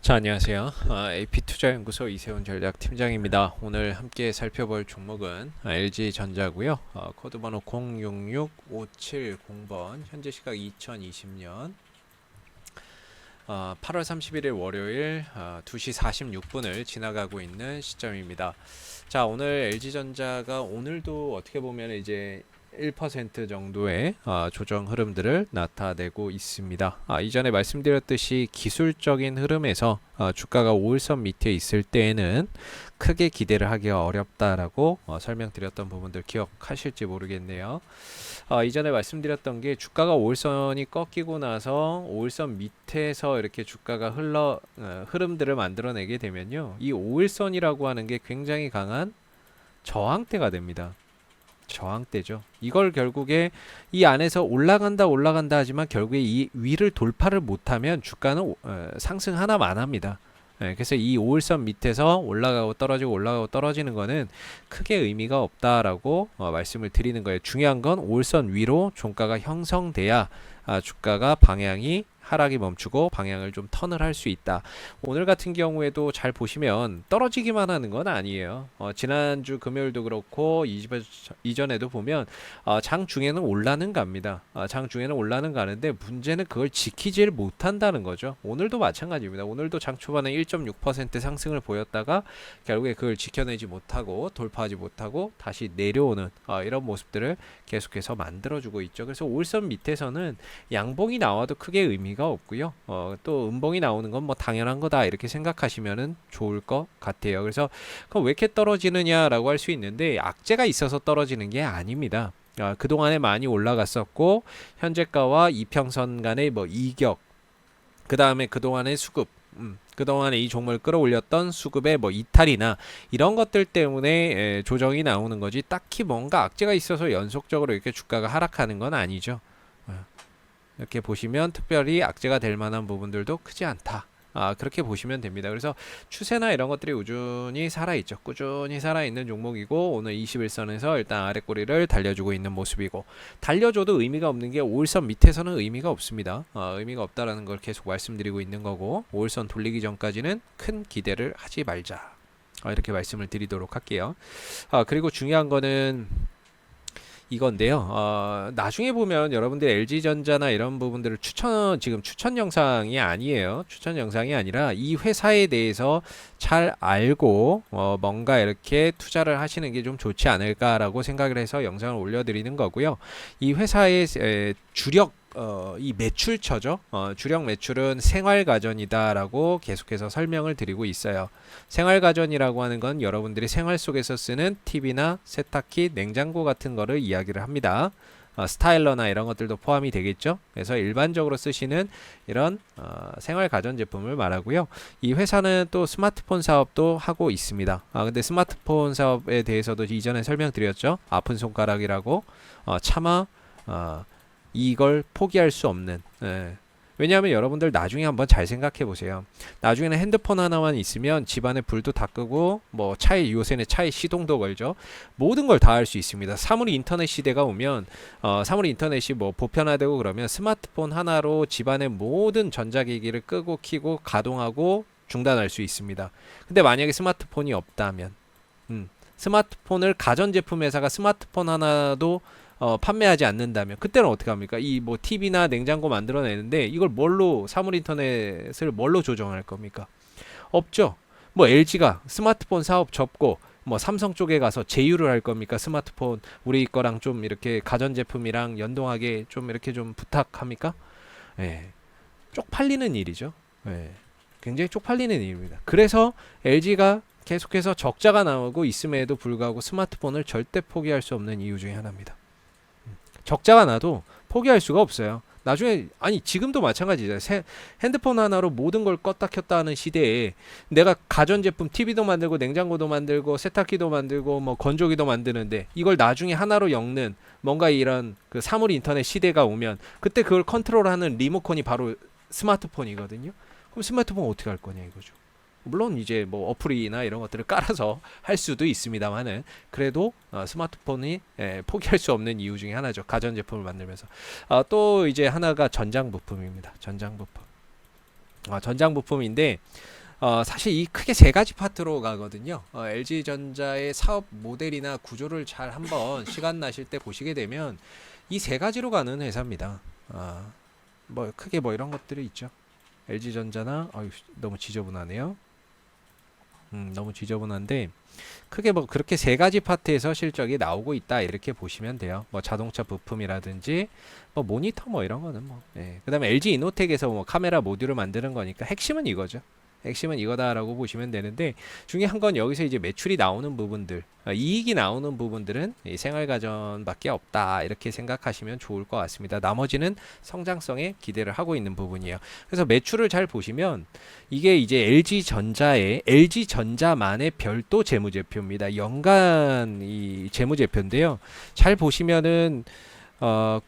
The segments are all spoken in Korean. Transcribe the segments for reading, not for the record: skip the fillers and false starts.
자, 안녕하세요. AP투자연구소 이세훈 전략팀장입니다. 오늘 함께 살펴볼 종목은 LG전자고요. 코드 번호 066570번, 현재 시각 2020년 8월 31일 월요일 2시 46분을 지나가고 있는 시점입니다. 자, 오늘 LG전자가 오늘도 어떻게 보면 이제 1% 정도의 조정 흐름들을 나타내고 있습니다. 이전에 말씀드렸듯이 기술적인 흐름에서 주가가 5일선 밑에 있을 때에는 크게 기대를 하기가 어렵다라고 설명드렸던 부분들 기억하실지 모르겠네요. 이전에 말씀드렸던 게 주가가 5일선이 꺾이고 나서 5일선 밑에서 이렇게 주가가 흐름들을 만들어내게 되면요, 이 5일선이라고 하는 게 굉장히 강한 저항대가 됩니다. 저항대죠. 이걸 결국에 이 안에서 올라간다 하지만 결국에 이 위를 돌파를 못하면 주가는 상승 하나만 합니다. 그래서 이 5일선 밑에서 올라가고 떨어지는 거는 크게 의미가 없다라고 말씀을 드리는 거예요. 중요한 건 5일선 위로 종가가 형성돼야 주가가 방향이 하락이 멈추고 방향을 좀 턴을 할 수 있다. 오늘 같은 경우에도 잘 보시면 떨어지기만 하는 건 아니에요. 지난주 금요일도 그렇고 이전에도 보면 장 중에는 올라는 갑니다. 장 중에는 올라는 가는데 문제는 그걸 지키질 못한다는 거죠. 오늘도 마찬가지입니다. 오늘도 장 초반에 1.6% 상승을 보였다가 결국에 그걸 지켜내지 못하고 돌파하지 못하고 다시 내려오는 이런 모습들을 계속해서 만들어주고 있죠. 그래서 5일선 밑에서는 양봉이 나와도 크게 의미가 없고요. 또 음봉이 나오는 건 뭐 당연한 거다 이렇게 생각하시면은 좋을 것 같아요. 그래서 그럼 왜 이렇게 떨어지느냐라고 할 수 있는데 악재가 있어서 떨어지는 게 아닙니다. 그동안에 많이 올라갔었고 현재가와 이평선 간의 뭐 이격, 그 다음에 그동안의 수급, 그동안에 이 종목을 끌어올렸던 수급의 뭐 이탈이나 이런 것들 때문에 조정이 나오는 거지, 딱히 뭔가 악재가 있어서 연속적으로 이렇게 주가가 하락하는 건 아니죠. 이렇게 보시면 특별히 악재가 될 만한 부분들도 크지 않다. 그렇게 보시면 됩니다. 그래서 추세나 이런 것들이 꾸준히 살아있죠. 꾸준히 살아있는 종목이고, 오늘 21선에서 일단 아랫꼬리를 달려주고 있는 모습이고, 달려줘도 의미가 없는 게 5일선 밑에서는 의미가 없습니다. 의미가 없다라는 걸 계속 말씀드리고 있는 거고, 5일선 돌리기 전까지는 큰 기대를 하지 말자. 이렇게 말씀을 드리도록 할게요. 그리고 중요한 거는 이건데요. 나중에 보면 여러분들 LG전자나 이런 부분들을 지금 추천 영상이 아니에요. 추천 영상이 아니라 이 회사에 대해서 잘 알고 뭔가 이렇게 투자를 하시는 게 좀 좋지 않을까라고 생각을 해서 영상을 올려드리는 거고요. 이 회사의 주력 이 매출처죠. 주력 매출은 생활가전이다라고 계속해서 설명을 드리고 있어요. 생활가전이라고 하는 건 여러분들이 생활 속에서 쓰는 TV나 세탁기, 냉장고 같은 거를 이야기를 합니다. 스타일러나 이런 것들도 포함이 되겠죠. 그래서 일반적으로 쓰시는 이런 생활 가전 제품을 말하고요. 이 회사는 또 스마트폰 사업도 하고 있습니다. 근데 스마트폰 사업에 대해서도 이전에 설명드렸죠. 아픈 손가락이라고 차마 이걸 포기할 수 없는. 왜냐하면 여러분들 나중에 한번 잘 생각해 보세요. 나중에는 핸드폰 하나만 있으면 집안에 불도 다 끄고, 뭐 요새는 차에 시동도 걸죠. 모든 걸 다 할 수 있습니다. 사물 인터넷 시대가 오면 사물 인터넷이 뭐 보편화되고 그러면 스마트폰 하나로 집안의 모든 전자기기를 끄고 켜고 가동하고 중단할 수 있습니다. 근데 만약에 스마트폰이 없다면, 스마트폰을 가전제품 회사가 스마트폰 하나도 판매하지 않는다면 그때는 어떻게 합니까? 이 뭐 TV나 냉장고 만들어내는데 이걸 사물 인터넷을 뭘로 조정할 겁니까? 없죠. 뭐 LG가 스마트폰 사업 접고 뭐 삼성 쪽에 가서 제휴를 할 겁니까? 스마트폰 우리 거랑 좀 이렇게 가전제품이랑 연동하게 좀 이렇게 좀 부탁합니까? 예. 쪽팔리는 일이죠. 예. 굉장히 쪽팔리는 일입니다. 그래서 LG가 계속해서 적자가 나오고 있음에도 불구하고 스마트폰을 절대 포기할 수 없는 이유 중에 하나입니다. 적자가 나도 포기할 수가 없어요. 나중에, 아니 지금도 마찬가지죠. 핸드폰 하나로 모든 걸 껐다 켰다 하는 시대에 내가 가전제품 TV도 만들고 냉장고도 만들고 세탁기도 만들고 뭐 건조기도 만드는데 이걸 나중에 하나로 엮는 뭔가 이런 그 사물 인터넷 시대가 오면 그때 그걸 컨트롤하는 리모컨이 바로 스마트폰이거든요. 그럼 스마트폰 어떻게 할 거냐 이거죠. 물론 이제 뭐 어플이나 이런 것들을 깔아서 할 수도 있습니다만은 그래도 스마트폰이 포기할 수 없는 이유 중에 하나죠. 가전제품을 만들면서. 또 이제 하나가 전장 부품입니다. 전장 부품. 전장 부품인데 사실 이 크게 세 가지 파트로 가거든요. LG전자의 사업 모델이나 구조를 잘 한번 시간 나실 때 보시게 되면 이 세 가지로 가는 회사입니다. 뭐 크게 뭐 이런 것들이 있죠. LG전자나 너무 지저분하네요. 너무 지저분한데 크게 뭐 그렇게 세 가지 파트에서 실적이 나오고 있다 이렇게 보시면 돼요. 뭐 자동차 부품이라든지 뭐 모니터 뭐 이런 거는 뭐. 그다음에 LG 이노텍에서 뭐 카메라 모듈을 만드는 거니까 핵심은 이거죠. 핵심은 이거다라고 보시면 되는데 중요한 건 여기서 이제 매출이 나오는 부분들, 이익이 나오는 부분들은 이 생활가전밖에 없다 이렇게 생각하시면 좋을 것 같습니다. 나머지는 성장성에 기대를 하고 있는 부분이에요. 그래서 매출을 잘 보시면 이게 이제 LG전자만의 별도 재무제표입니다. 연간 이 재무제표인데요. 잘 보시면은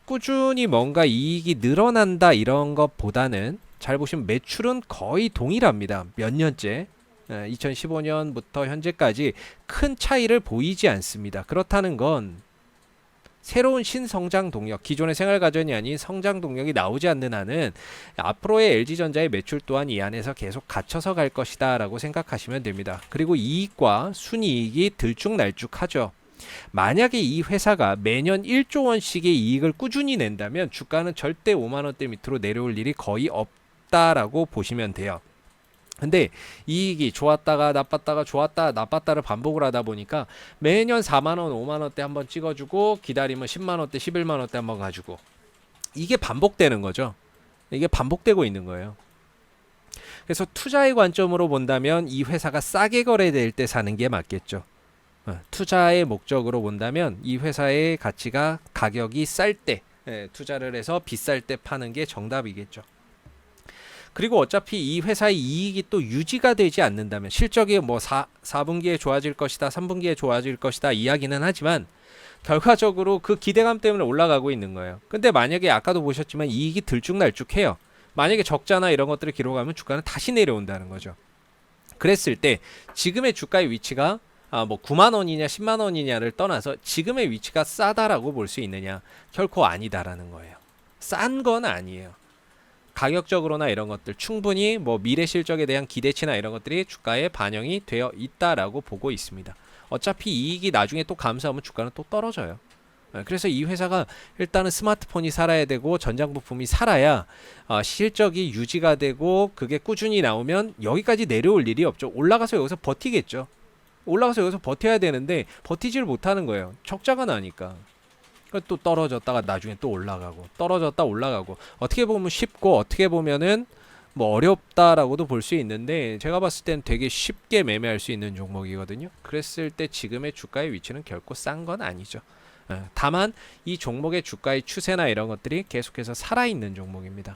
꾸준히 뭔가 이익이 늘어난다 이런 것보다는 잘 보시면 매출은 거의 동일합니다. 몇 년째 2015년부터 현재까지 큰 차이를 보이지 않습니다. 그렇다는 건 새로운 신성장 동력, 기존의 생활가전이 아닌 성장 동력이 나오지 않는 한은 앞으로의 LG전자의 매출 또한 이 안에서 계속 갇혀서 갈 것이다 라고 생각하시면 됩니다. 그리고 이익과 순이익이 들쭉날쭉하죠. 만약에 이 회사가 매년 1조 원씩의 이익을 꾸준히 낸다면 주가는 절대 5만 원대 밑으로 내려올 일이 거의 없다라고 보시면 돼요. 근데 이익이 좋았다가 나빴다가 좋았다 나빴다를 반복을 하다 보니까 매년 4만 원, 5만 원대 한번 찍어주고 기다리면 10만 원대, 11만 원대 한번 가지고 이게 반복되는 거죠. 이게 반복되고 있는 거예요. 그래서 투자의 관점으로 본다면 이 회사가 싸게 거래될 때 사는 게 맞겠죠. 투자의 목적으로 본다면 이 회사의 가치가 가격이 쌀 때 투자를 해서 비쌀 때 파는 게 정답이겠죠. 그리고 어차피 이 회사의 이익이 또 유지가 되지 않는다면 실적이 뭐 4분기에 좋아질 것이다 3분기에 좋아질 것이다 이야기는 하지만 결과적으로 그 기대감 때문에 올라가고 있는 거예요. 근데 만약에 아까도 보셨지만 이익이 들쭉날쭉해요. 만약에 적자나 이런 것들을 기록하면 주가는 다시 내려온다는 거죠. 그랬을 때 지금의 주가의 위치가 뭐 9만 원이냐 10만 원이냐를 떠나서 지금의 위치가 싸다라고 볼 수 있느냐? 결코 아니다라는 거예요. 싼 건 아니에요. 가격적으로나 이런 것들 충분히 뭐 미래 실적에 대한 기대치나 이런 것들이 주가에 반영이 되어 있다라고 보고 있습니다. 어차피 이익이 나중에 또 감소하면 주가는 또 떨어져요. 그래서 이 회사가 일단은 스마트폰이 살아야 되고 전장 부품이 살아야 실적이 유지가 되고 그게 꾸준히 나오면 여기까지 내려올 일이 없죠. 올라가서 여기서 버티겠죠. 올라가서 여기서 버텨야 되는데 버티지를 못하는 거예요. 적자가 나니까. 또 떨어졌다가 나중에 또 올라가고 떨어졌다 올라가고 어떻게 보면 쉽고 어떻게 보면은 뭐 어렵다라고도 볼 수 있는데 제가 봤을 땐 되게 쉽게 매매할 수 있는 종목이거든요. 그랬을 때 지금의 주가의 위치는 결코 싼 건 아니죠. 다만 이 종목의 주가의 추세나 이런 것들이 계속해서 살아있는 종목입니다.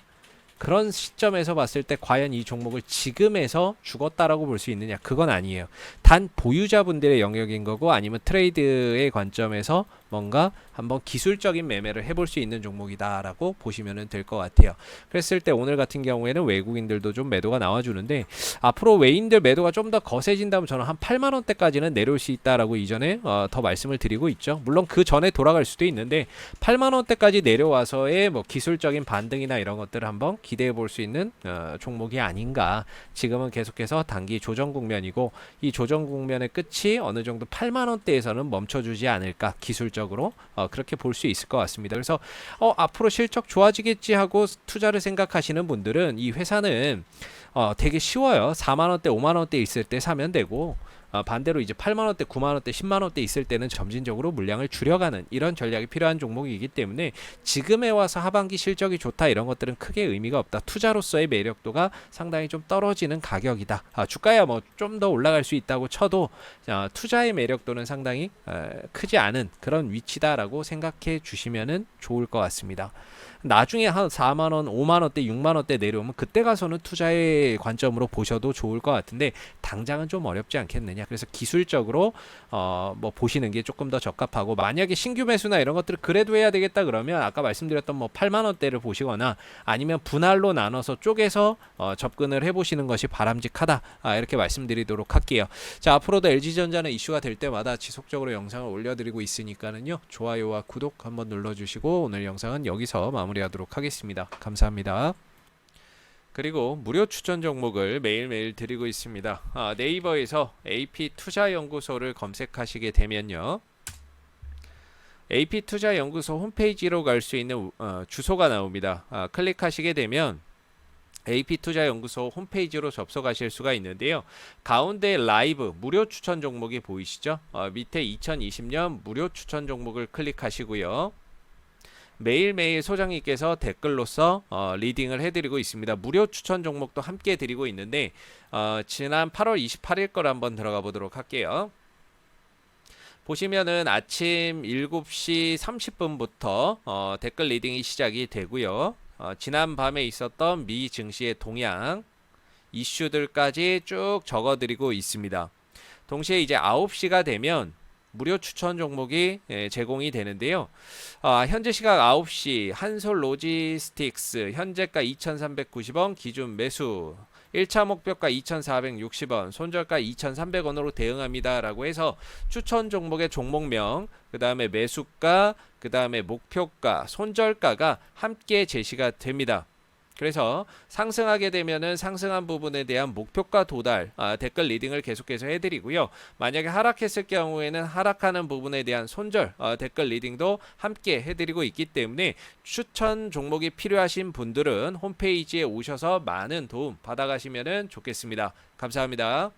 그런 시점에서 봤을 때 과연 이 종목을 지금에서 죽었다라고 볼 수 있느냐? 그건 아니에요. 단 보유자분들의 영역인 거고 아니면 트레이드의 관점에서 뭔가 한번 기술적인 매매를 해볼 수 있는 종목이다라고 보시면 될 것 같아요. 그랬을 때 오늘 같은 경우에는 외국인들도 좀 매도가 나와주는데 앞으로 외인들 매도가 좀 더 거세진다면 저는 한 8만 원대까지는 내려올 수 있다라고 이전에 더 말씀을 드리고 있죠. 물론 그 전에 돌아갈 수도 있는데 8만 원대까지 내려와서의 뭐 기술적인 반등이나 이런 것들을 한번 기대해 볼 수 있는 종목이 아닌가. 지금은 계속해서 단기 조정 국면이고 이 조정 국면의 끝이 어느 정도 8만 원대에서는 멈춰주지 않을까 기술적으로 그렇게 볼 수 있을 것 같습니다. 그래서 앞으로 실적 좋아지겠지 하고 투자를 생각하시는 분들은 이 회사는 되게 쉬워요. 4만 원대, 5만 원대 있을 때 사면 되고 반대로 이제 8만 원대, 9만 원대, 10만 원대 있을 때는 점진적으로 물량을 줄여가는 이런 전략이 필요한 종목이기 때문에 지금에 와서 하반기 실적이 좋다 이런 것들은 크게 의미가 없다. 투자로서의 매력도가 상당히 좀 떨어지는 가격이다. 주가야 뭐 좀 더 올라갈 수 있다고 쳐도 투자의 매력도는 상당히 크지 않은 그런 위치다라고 생각해 주시면은 좋을 것 같습니다. 나중에 한 4만 원, 5만 원대, 6만 원대 내려오면 그때 가서는 투자의 관점으로 보셔도 좋을 것 같은데 당장은 좀 어렵지 않겠느냐. 그래서 기술적으로 뭐 보시는 게 조금 더 적합하고 만약에 신규 매수나 이런 것들을 그래도 해야 되겠다 그러면 아까 말씀드렸던 뭐 8만 원대를 보시거나 아니면 분할로 나눠서 쪼개서 접근을 해보시는 것이 바람직하다. 이렇게 말씀드리도록 할게요. 자, 앞으로도 LG전자는 이슈가 될 때마다 지속적으로 영상을 올려드리고 있으니까는요. 좋아요와 구독 한번 눌러주시고 오늘 영상은 여기서 마무리하도록 하겠습니다. 감사합니다. 그리고 무료 추천 종목을 매일매일 드리고 있습니다. 네이버에서 AP투자연구소를 검색하시게 되면요. AP투자연구소 홈페이지로 갈 수 있는 주소가 나옵니다. 클릭하시게 되면 AP투자연구소 홈페이지로 접속하실 수가 있는데요. 가운데 라이브 무료 추천 종목이 보이시죠? 밑에 2020년 무료 추천 종목을 클릭하시고요. 매일매일 소장님께서 댓글로서 리딩을 해드리고 있습니다. 무료 추천 종목도 함께 드리고 있는데 지난 8월 28일 걸 한번 들어가 보도록 할게요. 보시면은 아침 7시 30분부터 댓글 리딩이 시작이 되고요. 지난 밤에 있었던 미 증시의 동향 이슈들까지 쭉 적어드리고 있습니다. 동시에 이제 9시가 되면 무료 추천 종목이 제공이 되는데요. 현재 시각 9시 한솔 로지스틱스 현재가 2,390원 기준 매수 1차 목표가 2,460원 손절가 2,300원으로 대응합니다 라고 해서 추천 종목의 종목명 그 다음에 매수가 그 다음에 목표가 손절가가 함께 제시가 됩니다. 그래서 상승하게 되면은 상승한 부분에 대한 목표가 도달 댓글 리딩을 계속해서 해드리고요. 만약에 하락했을 경우에는 하락하는 부분에 대한 손절 댓글 리딩도 함께 해드리고 있기 때문에 추천 종목이 필요하신 분들은 홈페이지에 오셔서 많은 도움 받아가시면 좋겠습니다. 감사합니다.